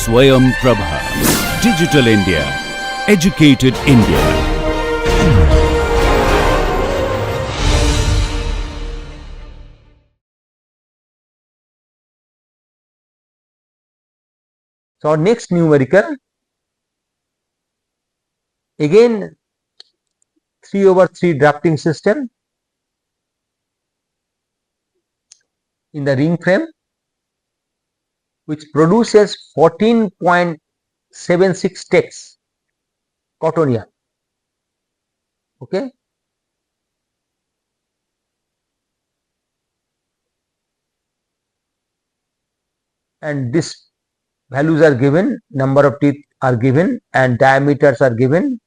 Swayam Prabha. Digital India. Educated India. So our next numerical, again 3/3 drafting system in the ring frame, which produces 14.76 texts cotton yarn. Okay. And this values are given, number of teeth are given, and diameters are given.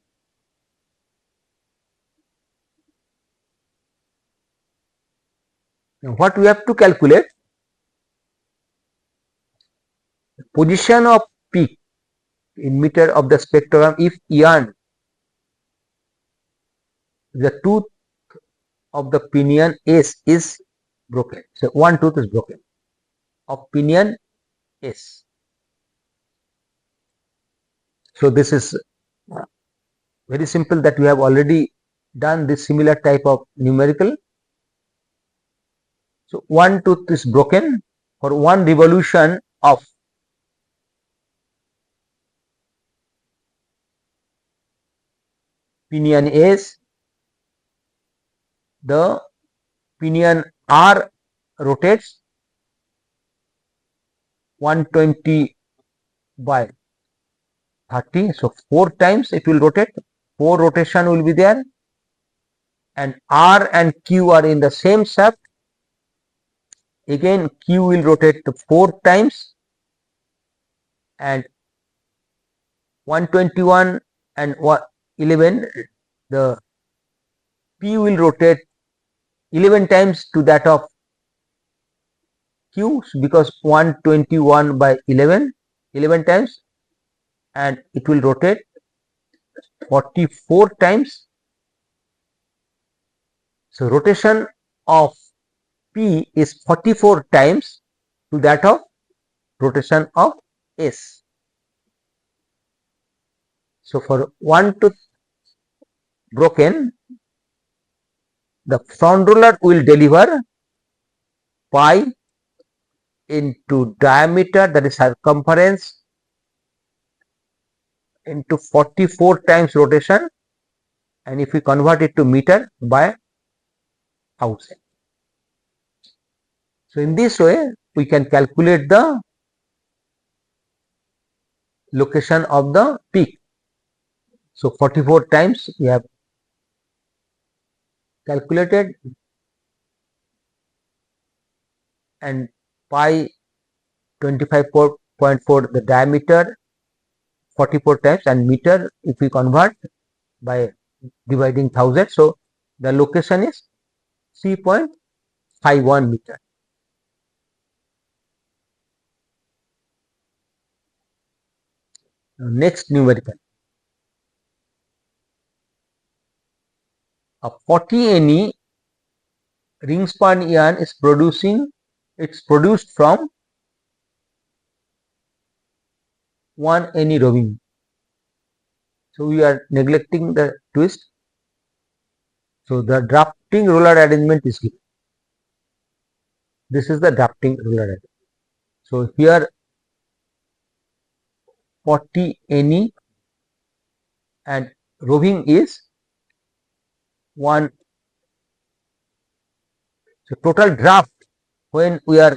Now what we have to calculate? Position of peak in meter of the spectrogram if yarn, the tooth of the pinion S is broken. So one tooth is broken of pinion S. So this is very simple, that we have already done this similar type of numerical. So one tooth is broken. For one revolution of pinion S, the pinion R rotates 120 by 30. So 4 times it will rotate. 4 rotation will be there, and R and Q are in the same shaft. Again Q will rotate 4 times, and 121 and 11, the P will rotate 11 times to that of Q, because 121 by 11 times, and it will rotate 44 times. So rotation of P is 44 times to that of rotation of S. So for one tooth broken, the front roller will deliver pi into diameter, that is circumference, into 44 times rotation, and if we convert it to meter, by 1000. So in this way we can calculate the location of the peak. So 44 times we have calculated, and pi 25.4 the diameter, 44 times, and meter if we convert by dividing 1000. So the location is 3.51 meter. Now next numerical, a 40 NE ring spun yarn is produced from 1 NE roving. So we are neglecting the twist. So the drafting roller arrangement is given. This is the drafting roller arrangement. So here 40 NE and roving is 1. So total draft, when we are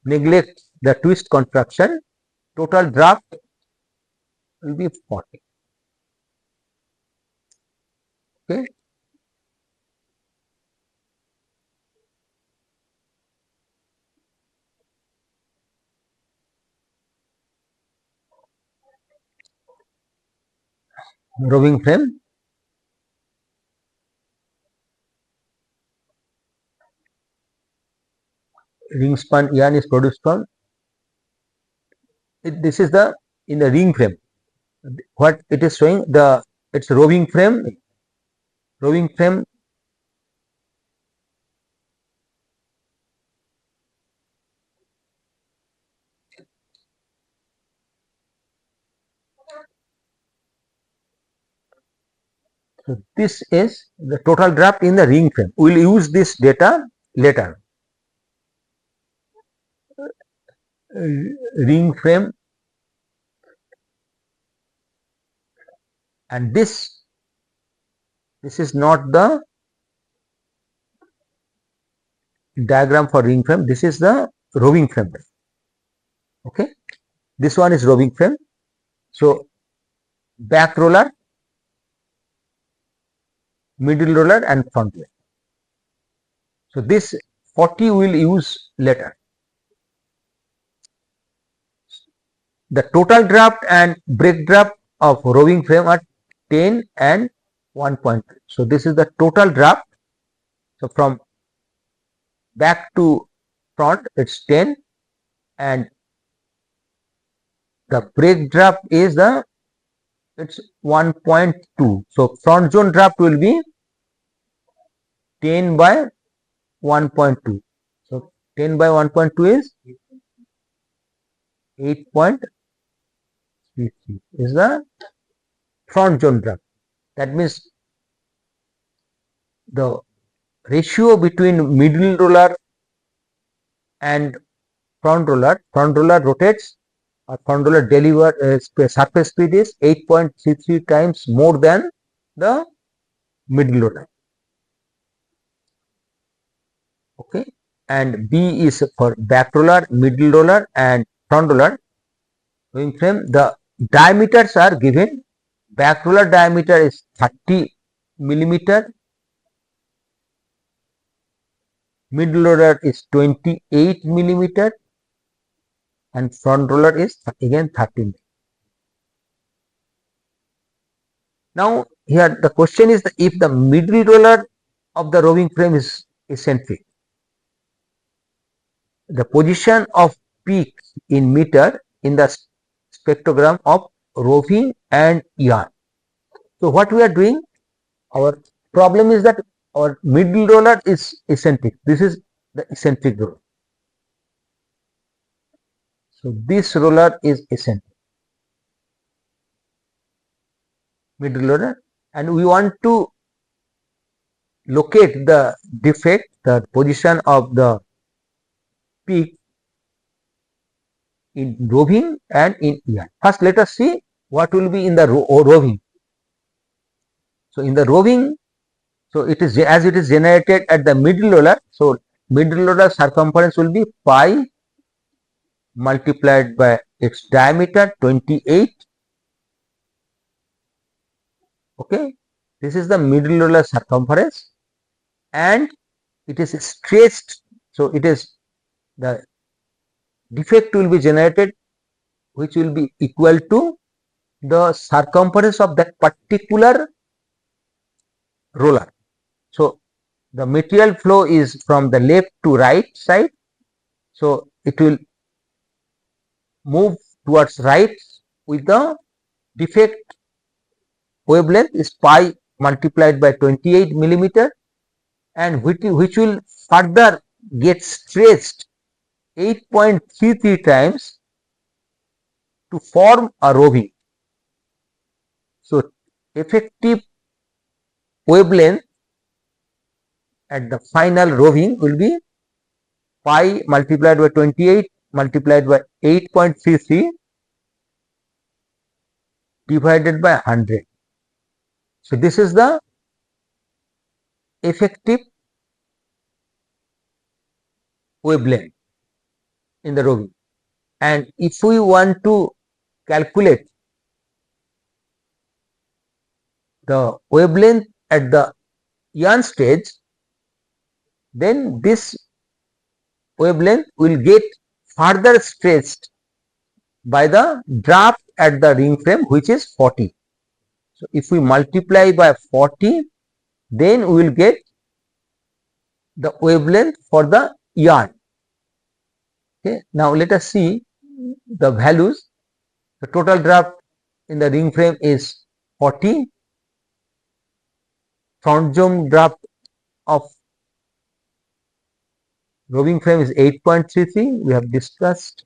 neglect the twist construction, total draft will be 40. Okay. Roving frame, ring spun yarn is produced from it. This is the in the ring frame. What it is showing, the it's roving frame. Roving frame So this is the total draft in the ring frame. We will use this data later. Ring frame, and this is not the diagram for ring frame. This is the roving frame. Okay, this one is roving frame. So back roller, middle roller, and front roller. So this 40 we will use later. The total draft and break draft of roving frame are 10 and 1.3. So this is the total draft. So from back to front it's 10, and the break draft is it's 1.2. So front zone draft will be 10 by 1.2. So 10 by 1.2 is 8.33 is the front zone draft. That means the ratio between middle roller and front roller rotates, or front roller deliver surface speed is 8.33 times more than the middle roller. Okay, and B is for back roller, middle roller, and front roller roving frame. The diameters are given. Back roller diameter is 30 millimeter, middle roller is 28 millimeter, and front roller is again 30. Now here the question is, if the middle roller of the roving frame is eccentric, the position of peak in meter in the spectrogram of roving and yarn. So what we are doing, our problem is that our middle roller is eccentric. This is the eccentric roller. So this roller is eccentric, middle roller, and we want to locate the defect, the position of the peak in roving and in yarn. First let us see what will be in the roving. So in the roving, so it is, as it is generated at the middle roller, so middle roller circumference will be pi multiplied by its diameter 28. Okay, this is the middle roller circumference, and it is stretched. So it is, the defect will be generated which will be equal to the circumference of that particular roller. So the material flow is from the left to right side, so it will move towards right with the defect wavelength is pi multiplied by 28 millimeter, and which will further get stretched 8.33 times to form a roving. So effective wavelength at the final roving will be pi multiplied by 28 multiplied by 8.33 divided by 100. So this is the effective wavelength in the roving. And if we want to calculate the wavelength at the yarn stage, then this wavelength will get further stretched by the draft at the ring frame, which is 40. So if we multiply by 40, then we will get the wavelength for the yarn. Okay, now let us see the values. The total draft in the ring frame is 40. Front zone draft of roving frame is 8.33. We have discussed,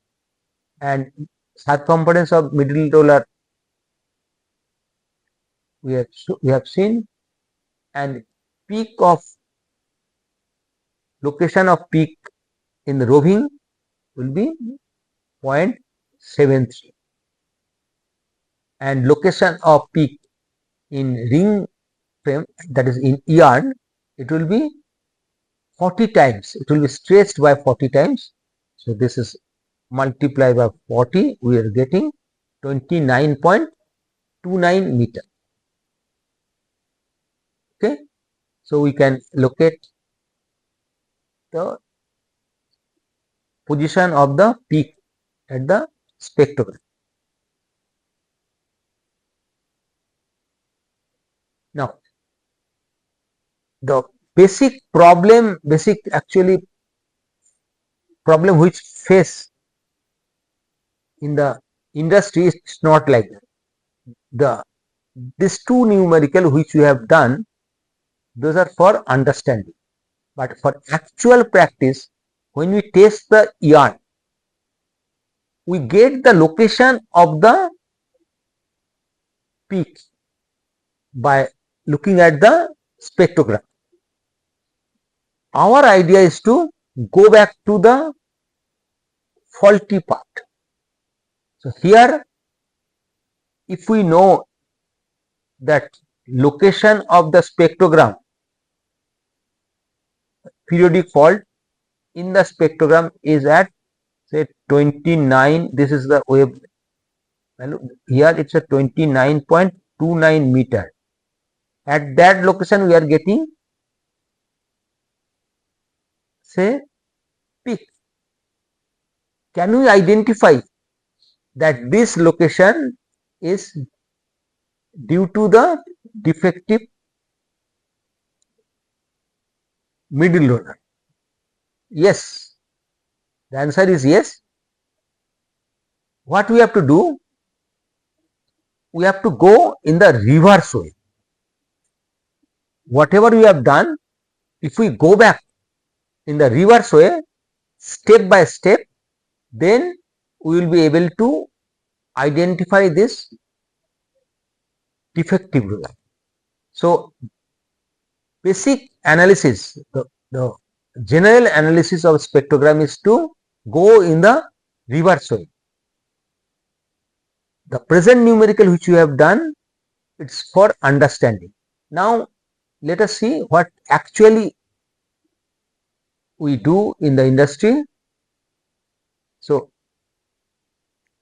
and circumference of middle roller we have seen. and location of peak in the roving will be 0.73, and location of peak in ring frame, that is in yarn, it will be 40 times, it will be stretched by 40 times. So this is multiplied by 40, we are getting 29.29 meter. Okay, so we can locate the position of the peak at the spectrogram. Now, the basic problem which face in the industry is not like that. These two numerical which we have done, those are for understanding, but for actual practice, when we test the yarn, we get the location of the peak by looking at the spectrogram. Our idea is to go back to the faulty part. So here, if we know that location of the spectrogram, periodic fault in the spectrogram is at say 29, this is the wave value, here it's a 29.29 meter. At that location we are getting say peak. Can we identify that this location is due to the defective middle roller? Yes, the answer is yes. What we have to do? We have to go in the reverse way. Whatever we have done, if we go back in the reverse way, step by step, then we will be able to identify this defective roller. So, basic analysis, the general analysis of spectrogram is to go in the reverse way. The present numerical which we have done, it's for understanding. Now, let us see what actually we do in the industry. So,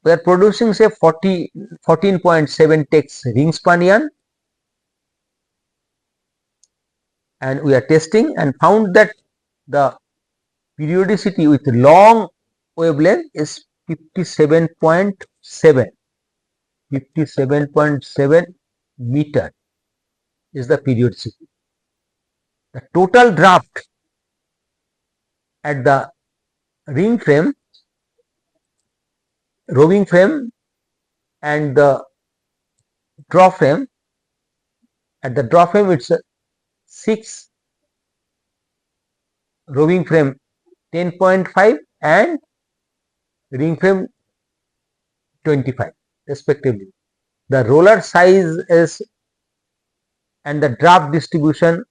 we are producing say 14.7 tex ring spun yarn, and we are testing and found that the periodicity with long wavelength is 57.7 meter is the periodicity. The total draft at the ring frame, roving frame and the draw frame, at the draw frame it's 6, roving frame 10.5 and ring frame 25 respectively. The roller size is and the draft distribution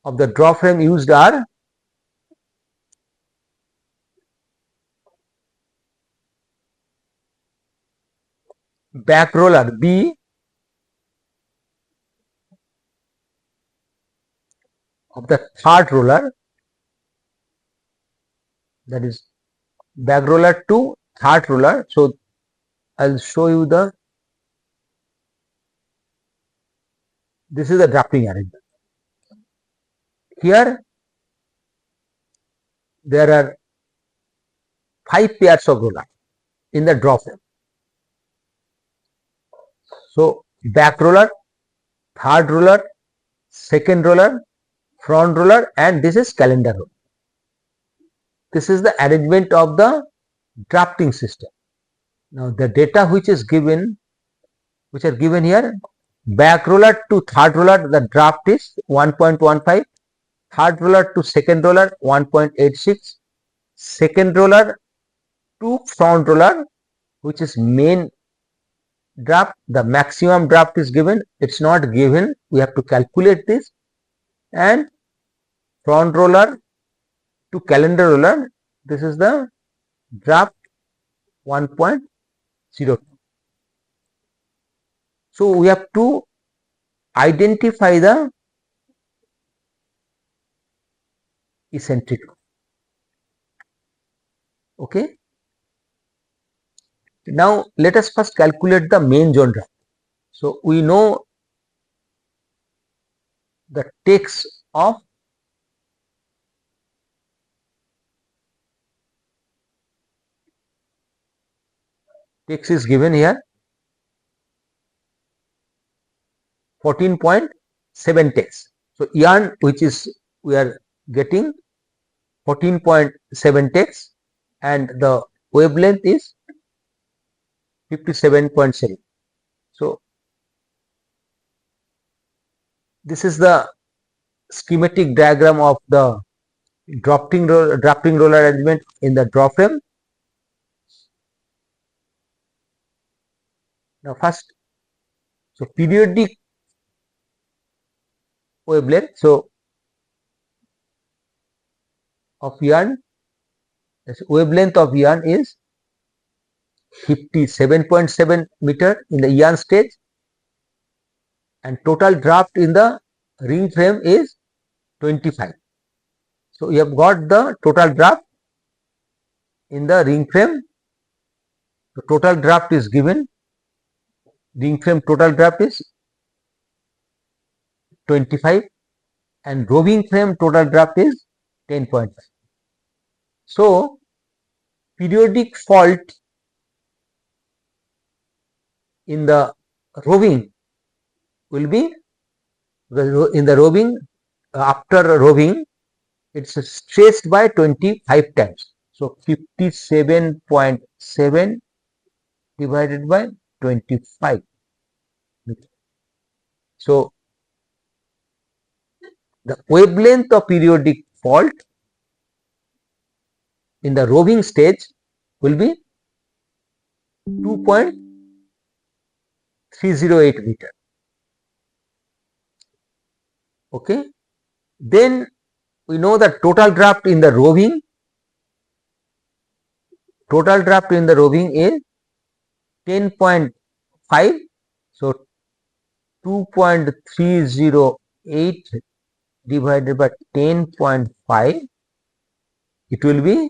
of the draw frame used are back roller B of the third roller, that is back roller to third roller. So, I will show you this is the drafting arrangement. Here there are 5 pairs of roller in the draw frame. So, back roller, third roller, second roller, front roller, and this is calendar roller. This is the arrangement of the drafting system. Now, the data which are given here, back roller to third roller, the draft is 1.15, third roller to second roller 1.86, second roller to front roller, which is main draft, the maximum draft is given, it's not given, we have to calculate this, and front roller to calendar roller, this is the draft 1.02. So we have to identify the eccentric. Okay. Now let us first calculate the main zone draft. So we know the text of text is given here 14.7 text. So yarn which is we are getting 14.7 text and the wavelength is 57.7. So this is the schematic diagram of the drafting roller arrangement in the draw frame. Now first, so periodic wavelength, so of yarn, this wavelength of yarn is 57.7 meter in the yarn stage, and total draft in the ring frame is 25. So you have got the total draft in the ring frame. The total draft is given. Ring frame total draft is 25 and roving frame total draft is 10.5. So periodic fault in the roving will be, in the roving, after roving it's stretched by 25 times. So 57.7 divided by 25. So the wavelength of periodic fault in the roving stage will be 2.308 meter. Okay. Then we know that total draft in the roving, is 10.5. So 2.308 divided by 10.5, it will be,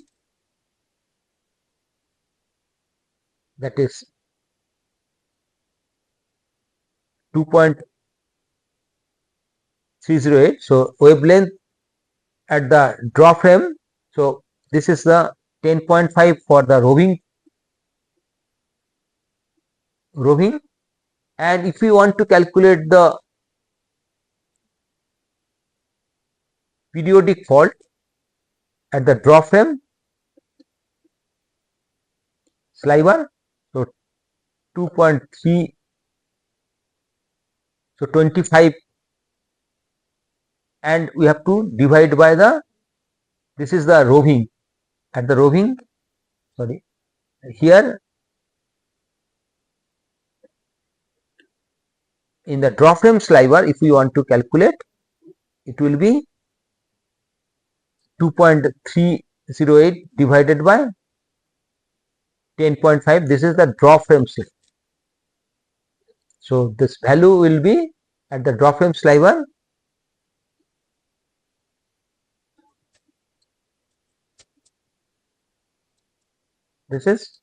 that is 2.308. So wavelength at the draw frame, so this is the 10.5 for the roving, and if you want to calculate the periodic fault at the draw frame sliver, so 2.3, so 25, and we have to divide by the, this is the roving, at the roving, sorry, here in the draw frame sliver, if we want to calculate, it will be 2.308 divided by 10.5. This is the draw frame sliver. So this value will be at the draw frame sliver, this is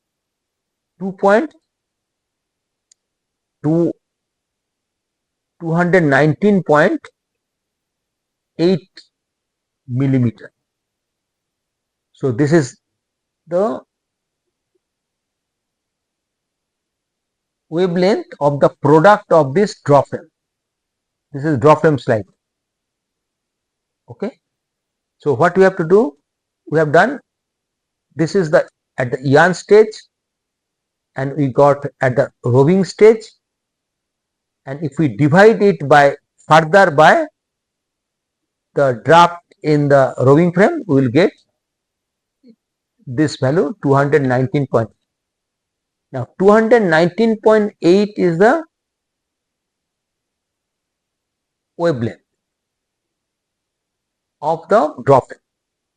219.8 millimeter. So this is the wavelength of the product of this draw frame. This is draw frame sliver. Okay. So what we have to do, we have done, this is the at the yarn stage, and we got at the roving stage, and if we divide it by further by the draft in the roving frame, we will get this value 219. Now 219.8 is the wavelength of the droplet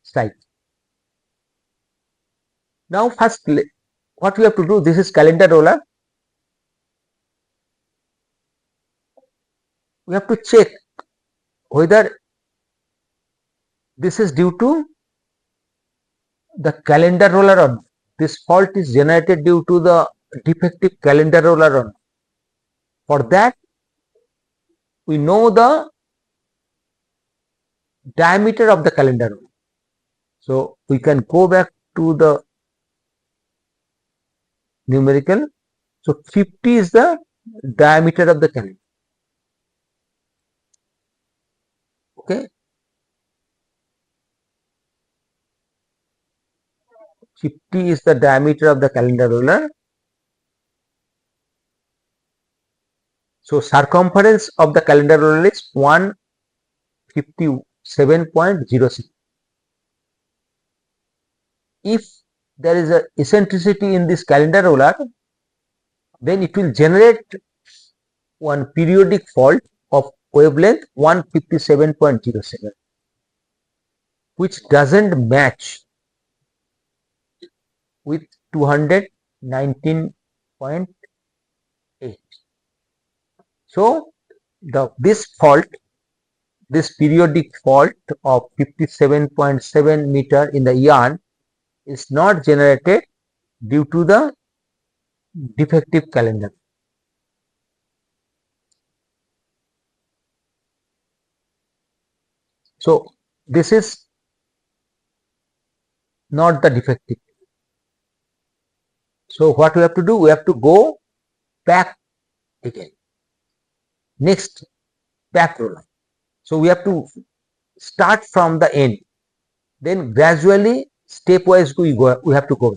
size. Now first what we have to do, this is calendar roller. We have to check whether this is due to the calendar roller or not. This fault is generated due to the defective calendar roller or not. For that, we know the diameter of the calendar roller. So we can go back to the numerical. So 50 is the diameter of the calendar. Okay. 50 is the diameter of the calendar roller. So circumference of the calendar roller is 157.06. If there is a eccentricity in this calendar roller, then it will generate one periodic fault of wavelength 157.07, which doesn't match with 219.8. So this fault, this periodic fault of 57.7 meter in the yarn is not generated due to the defective calendar. So this is not the defective. So what we have to do, we have to go back again. Next, back roller. So we have to start from the end, then gradually stepwise we have to go.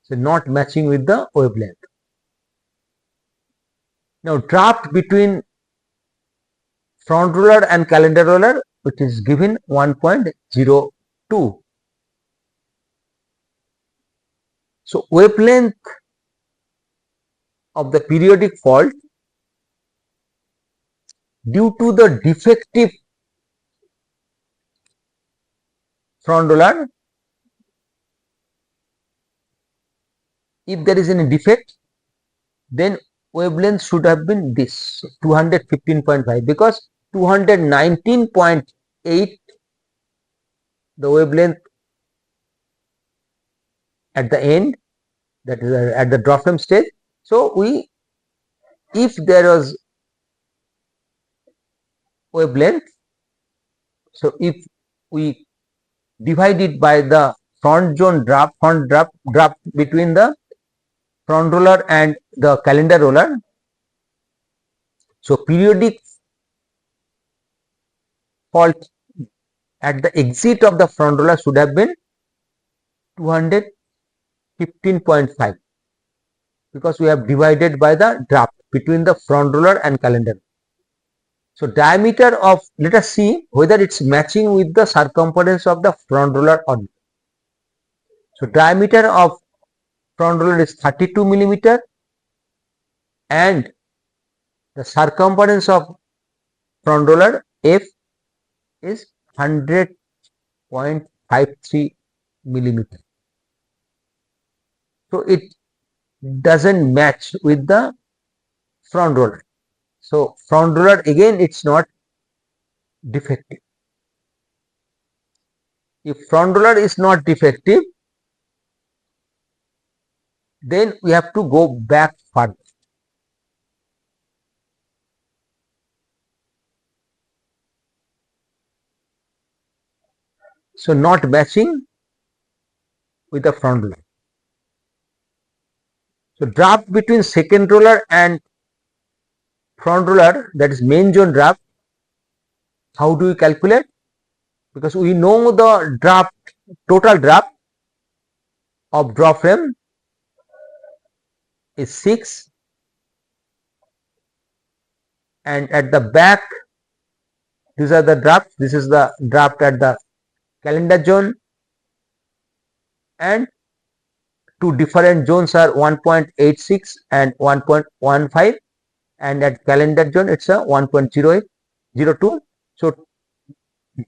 So not matching with the wavelength. Now draft between front roller and calendar roller, which is given 1.02. So wavelength of the periodic fault due to the defective front roller, if there is any defect, then wavelength should have been this 215.5, because 219.8 the wavelength at the end, that is at the drop frame stage. So if there was wavelength, so if we divide it by the front draft between the front roller and the calendar roller, so periodic fault at the exit of the front roller should have been 215.5, because we have divided by the draft between the front roller and calendar. So diameter of, let us see whether it's matching with the circumference of the front roller or not. So diameter of front roller is 32 millimeter and the circumference of front roller F is 100.53 millimeter. So it doesn't match with the front roller. So front roller again, it's not defective. If front roller is not defective, then we have to go back further. So not matching with the front roller. So draft between second roller and front roller, that is main zone draft. How do we calculate? Because we know the draft, total draft of drop frame is 6, and at the back these are the drafts. This is the draft at the calendar zone, and two different zones are 1.86 and 1.15, and at calendar zone it's a 1.0802. So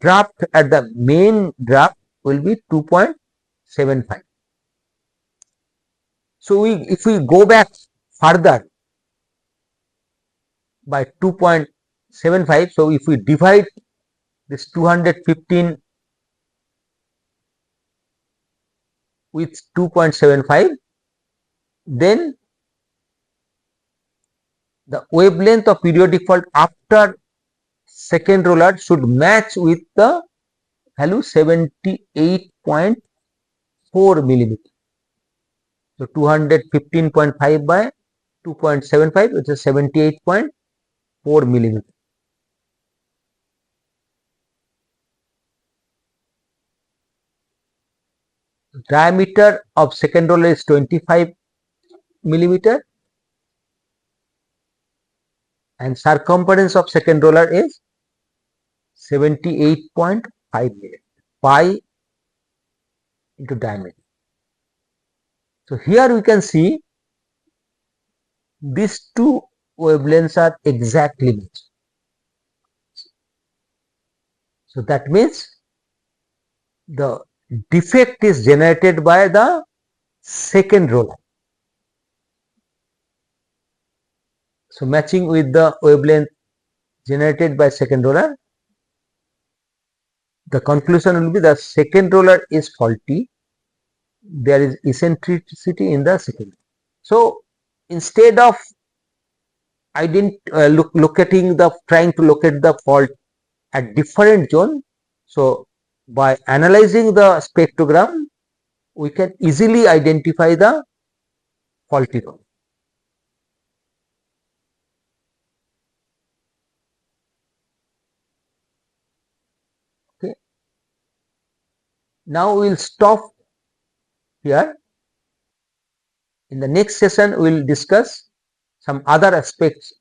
draft at the main draft will be 2.75. So if we go back further by 2.75, so if we divide this 215 with 2.75, then the wavelength of periodic fault after second roller should match with the value 78.4 millimeter. So 215.5 by 2.75, which is 78.4 millimeter. Diameter of second roller is 25 millimeter, and circumference of second roller is 78.5 millimeter. Pi into diameter. So here we can see these two wavelengths are exactly matched. So that means the defect is generated by the second roller. So matching with the wavelength generated by second roller, the conclusion will be the second roller is faulty. There is eccentricity in the second. So instead of trying to locate the fault at different zone, so by analyzing the spectrogram, we can easily identify the faulty zone. Okay. Now we will stop here. In the next session, we will discuss some other aspects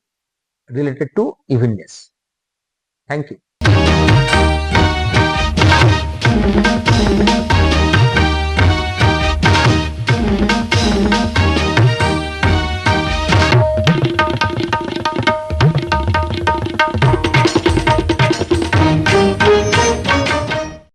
related to evenness. Thank you.